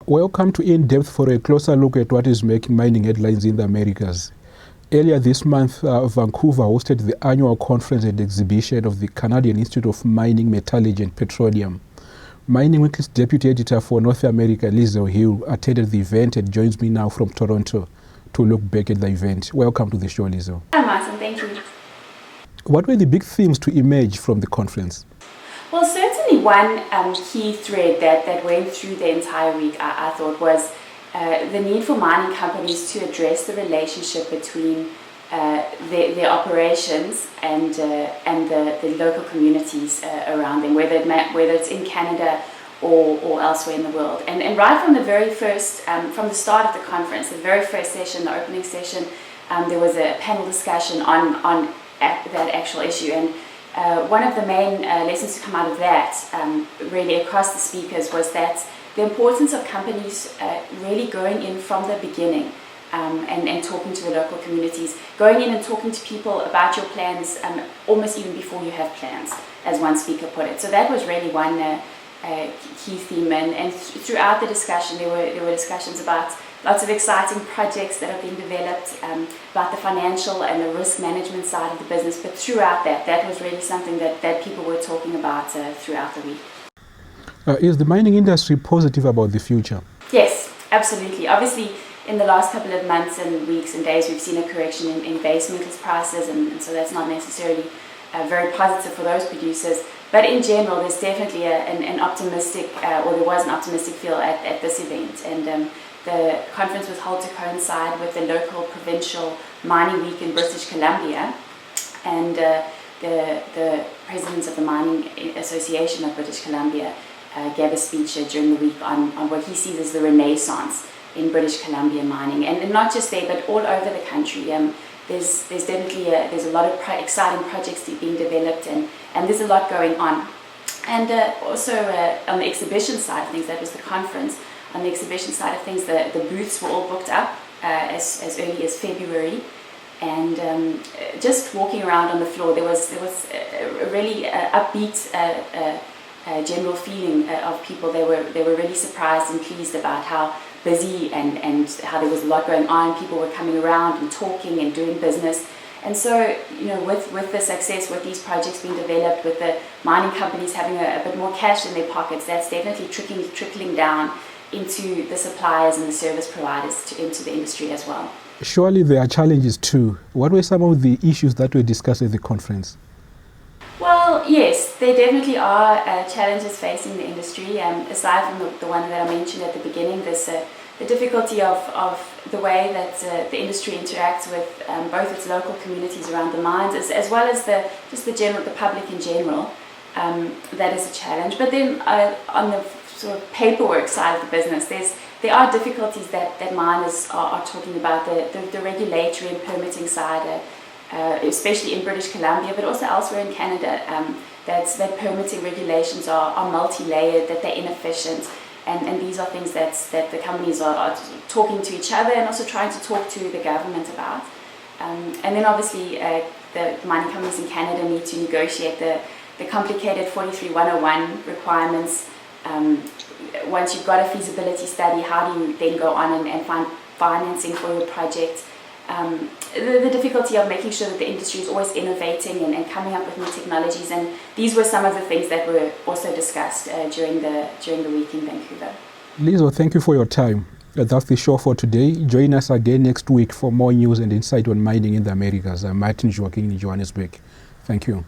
Welcome to In Depth for a closer look at what is making mining headlines in the Americas. Earlier this month, Vancouver hosted the annual conference and exhibition of the Canadian Institute of Mining, Metallurgy and Petroleum. Mining Weekly's deputy editor for North America, Liz Hill, attended the event and joins me now from Toronto to look back at the event. Welcome to the show, Liz. Hi, Martin. Thank you. What were the big themes to emerge from the conference? Well, certainly one key thread that went through the entire week, I thought, was the need for mining companies to address the relationship between their operations and the local communities around them, whether it's in Canada or elsewhere in the world. And right from the very first, from the start of the conference, the very first session, the opening session, there was a panel discussion on that actual issue. And one of the main lessons to come out of that, really across the speakers, was that the importance of companies really going in from the beginning and talking to the local communities, going in and talking to people about your plans almost even before you have plans, as one speaker put it. So that was really one key theme. And throughout the discussion, there were discussions about lots of exciting projects that are being developed, about the financial and the risk management side of the business. But throughout that was really something that people were talking about throughout the week. Is the mining industry positive about the future? Yes, absolutely. Obviously, in the last couple of months and weeks and days, we've seen a correction in base metals prices, and so that's not necessarily very positive for those producers. But in general, there's definitely an optimistic, or there was an optimistic feel at this event. And the conference was held to coincide with the local provincial mining week in British Columbia, and the president of the Mining Association of British Columbia gave a speech during the week on what he sees as the renaissance in British Columbia mining, and not just there, but all over the country. There's definitely there's a lot of exciting projects being developed, and there's a lot going on. And also on the exhibition side of things, that was the conference. On the exhibition side of things, the booths were all booked up as early as February, and just walking around on the floor, there was a really upbeat general feeling of people. They were really surprised and pleased about how busy and how there was a lot going on. People were coming around and talking and doing business. And so, with the success, with these projects being developed, with the mining companies having a bit more cash in their pockets, that's definitely trickling down into the suppliers and the service providers into the industry as well. Surely there are challenges too. What were some of the issues that were discussed at the conference? Well, yes, there definitely are challenges facing the industry. Aside from the one that I mentioned at the beginning, there's the difficulty of the way that the industry interacts with both its local communities around the mines, as well as the public in general. That is a challenge. But then on the sort of paperwork side of the business, there are difficulties that miners are talking about, the regulatory and permitting side, especially in British Columbia, but also elsewhere in Canada, that permitting regulations are multi-layered, that they're inefficient, and these are things that the companies are talking to each other and also trying to talk to the government about. And then obviously the mining companies in Canada need to negotiate the complicated 43-101 requirements. Once you've got a feasibility study, how do you then go on and find financing for your project? The difficulty of making sure that the industry is always innovating and coming up with new technologies, and these were some of the things that were also discussed during the week in Vancouver. Liz, thank you for your time. That's the show for today. Join us again next week for more news and insight on mining in the Americas. I'm Martin Joaquin in Johannesburg. Thank you.